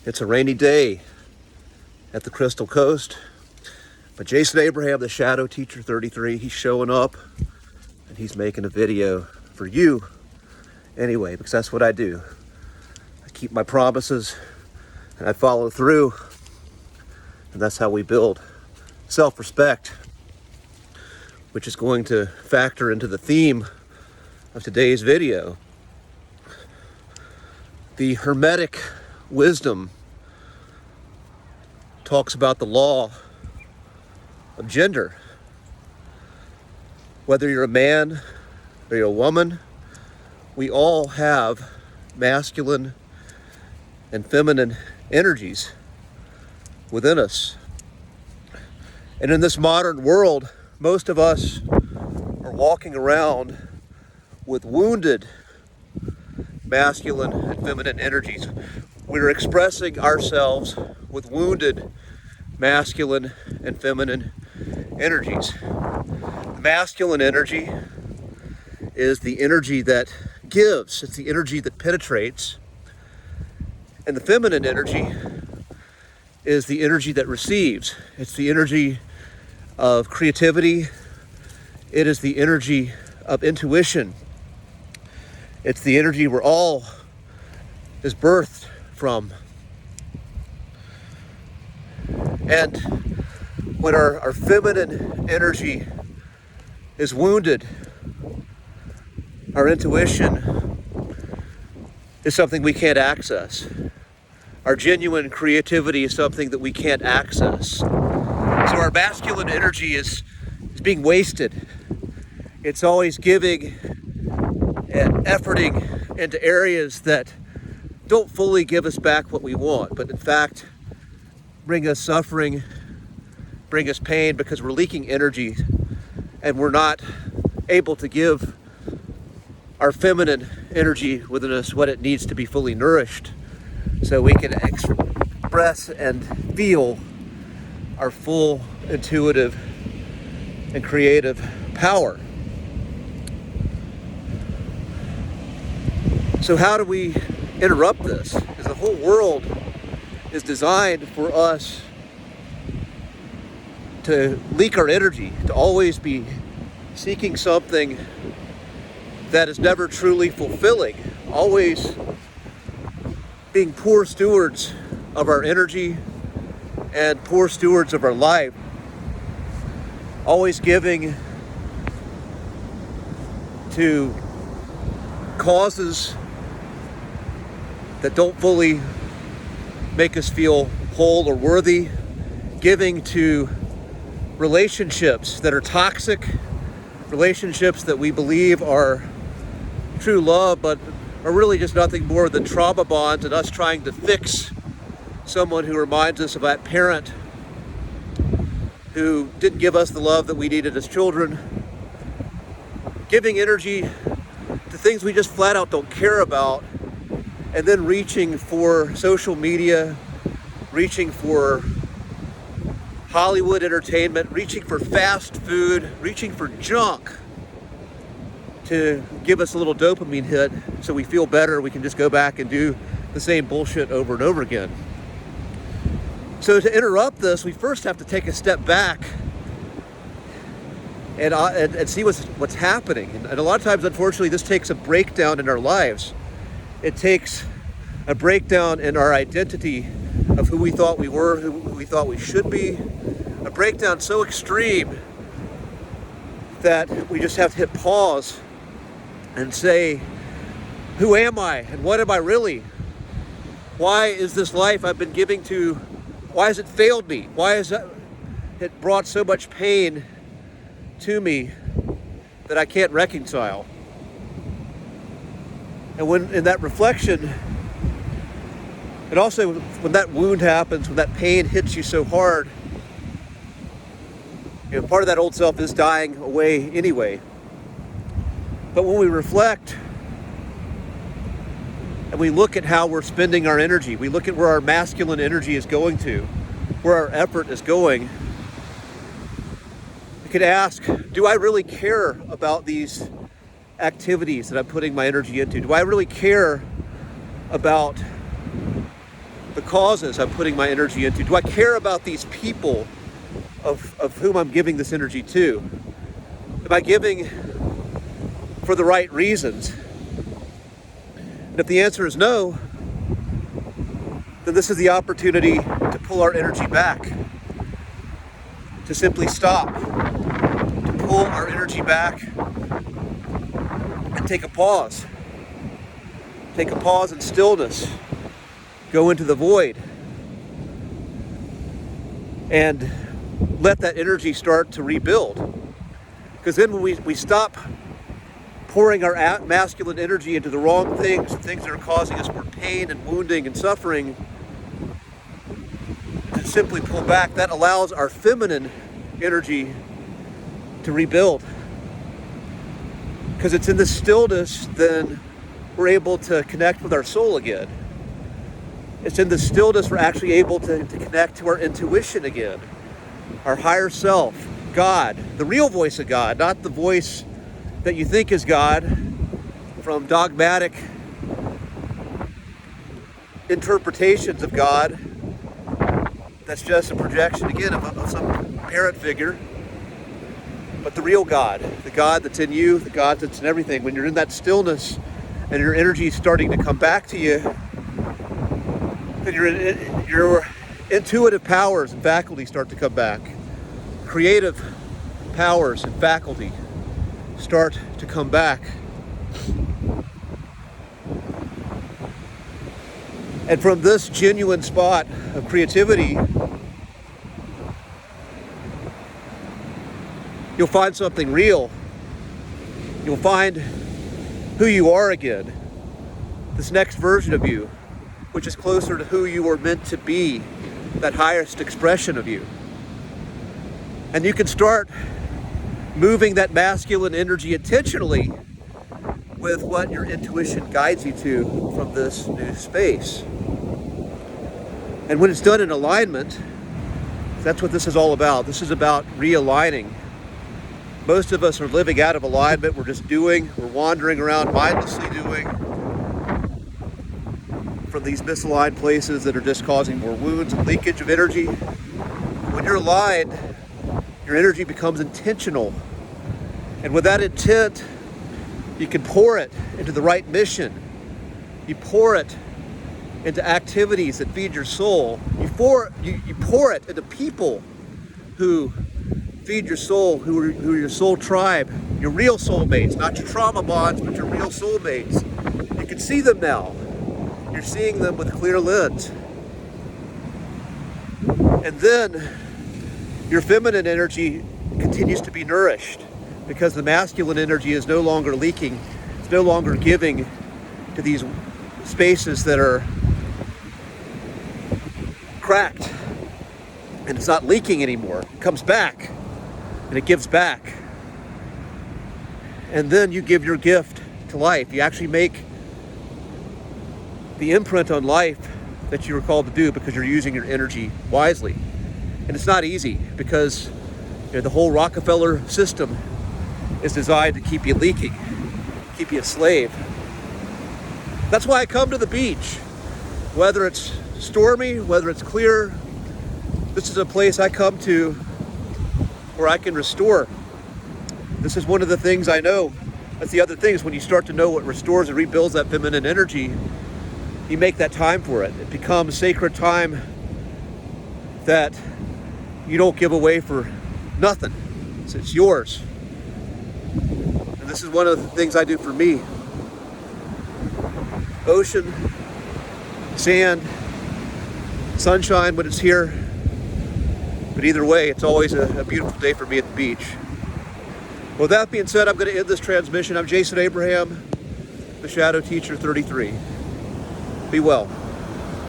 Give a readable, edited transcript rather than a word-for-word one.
It's a rainy day at the Crystal Coast, but Jason Abraham, the Shadow Teacher 33, he's showing up and he's making a video for you anyway, because that's what I do. I keep my promises and I follow through, and that's how we build self-respect, which is going to factor into the theme of today's video. The Hermetic wisdom talks about the law of gender. Whether you're a man or you're a woman, we all have masculine and feminine energies within us. And in this modern world, most of us are walking around with wounded masculine and feminine energies. We're expressing ourselves with wounded masculine and feminine energies. The masculine energy is the energy that gives, it's the energy that penetrates. And the feminine energy is the energy that receives. It's the energy of creativity. It is the energy of intuition. It's the energy where all is birthed from. And when our feminine energy is wounded, our intuition is something we can't access. Our genuine creativity is something that we can't access. So our masculine energy is being wasted. It's always giving and efforting into areas that don't fully give us back what we want, but in fact bring us suffering, bring us pain, because we're leaking energy and we're not able to give our feminine energy within us what it needs to be fully nourished, so we can express and feel our full intuitive and creative power. So how do we interrupt this? Because the whole world is designed for us to leak our energy, to always be seeking something that is never truly fulfilling, always being poor stewards of our energy and poor stewards of our life, always giving to causes that don't fully make us feel whole or worthy, giving to relationships that are toxic, relationships that we believe are true love, but are really just nothing more than trauma bonds and us trying to fix someone who reminds us of that parent who didn't give us the love that we needed as children, giving energy to things we just flat out don't care about, and then reaching for social media, reaching for Hollywood entertainment, reaching for fast food, reaching for junk to give us a little dopamine hit so we feel better. We can just go back and do the same bullshit over and over again. So to interrupt this, we first have to take a step back and see what's happening. And a lot of times, unfortunately, this takes a breakdown in our lives. It takes a breakdown in our identity of who we thought we were, who we thought we should be. A breakdown so extreme that we just have to hit pause and say, who am I and what am I really? Why is this life I've been giving to, why has it failed me? Why has it brought so much pain to me that I can't reconcile? And when in that reflection, and also when that wound happens, when that pain hits you so hard, part of that old self is dying away anyway. But when we reflect and we look at how we're spending our energy, we look at where our masculine energy is going to, where our effort is going, we could ask, do I really care about these activities that I'm putting my energy into? Do I really care about the causes I'm putting my energy into? Do I care about these people of whom I'm giving this energy to? Am I giving for the right reasons? And if the answer is no, then this is the opportunity to pull our energy back, to simply stop, to pull our energy back and take a pause. Take a pause in stillness. Go into the void. And let that energy start to rebuild. Because then when we stop pouring our masculine energy into the wrong things, things that are causing us more pain and wounding and suffering, to simply pull back, that allows our feminine energy to rebuild. Because it's in the stillness then we're able to connect with our soul again. It's in the stillness we're actually able to connect to our intuition again. Our higher self, God, the real voice of God, not the voice that you think is God from dogmatic interpretations of God. That's just a projection, again, of some parent figure. But the real God, the God that's in you, the God that's in everything, when you're in that stillness and your energy is starting to come back to you, then your intuitive powers and faculties start to come back. Creative powers and faculty start to come back. And from this genuine spot of creativity, you'll find something real. You'll find who you are again. This next version of you, which is closer to who you were meant to be, that highest expression of you. And you can start moving that masculine energy intentionally with what your intuition guides you to from this new space. And when it's done in alignment, that's what this is all about. This is about realigning. Most of us are living out of alignment. We're just doing, we're wandering around mindlessly doing from these misaligned places that are just causing more wounds and leakage of energy. When you're aligned, your energy becomes intentional. And with that intent, you can pour it into the right mission. You pour it into activities that feed your soul. You pour it into people who feed your soul, who are your soul tribe, your real soulmates, not your trauma bonds, but your real soulmates. You can see them now. You're seeing them with a clear lens. And then your feminine energy continues to be nourished because the masculine energy is no longer leaking. It's no longer giving to these spaces that are cracked. And it's not leaking anymore. It comes back and it gives back. And then you give your gift to life. You actually make the imprint on life that you were called to do because you're using your energy wisely. And it's not easy because the whole Rockefeller system is designed to keep you leaking, keep you a slave. That's why I come to the beach. Whether it's stormy, whether it's clear, this is a place I come to where I can restore. This is one of the things I know. That's the other thing, is when you start to know what restores and rebuilds that feminine energy, you make that time for it. It becomes sacred time that you don't give away for nothing. It's yours. And this is one of the things I do for me. Ocean, sand, sunshine when it's here. But either way, it's always a beautiful day for me at the beach. With that being said, I'm going to end this transmission. I'm Jason Abraham, the Shadow Teacher 33. Be well.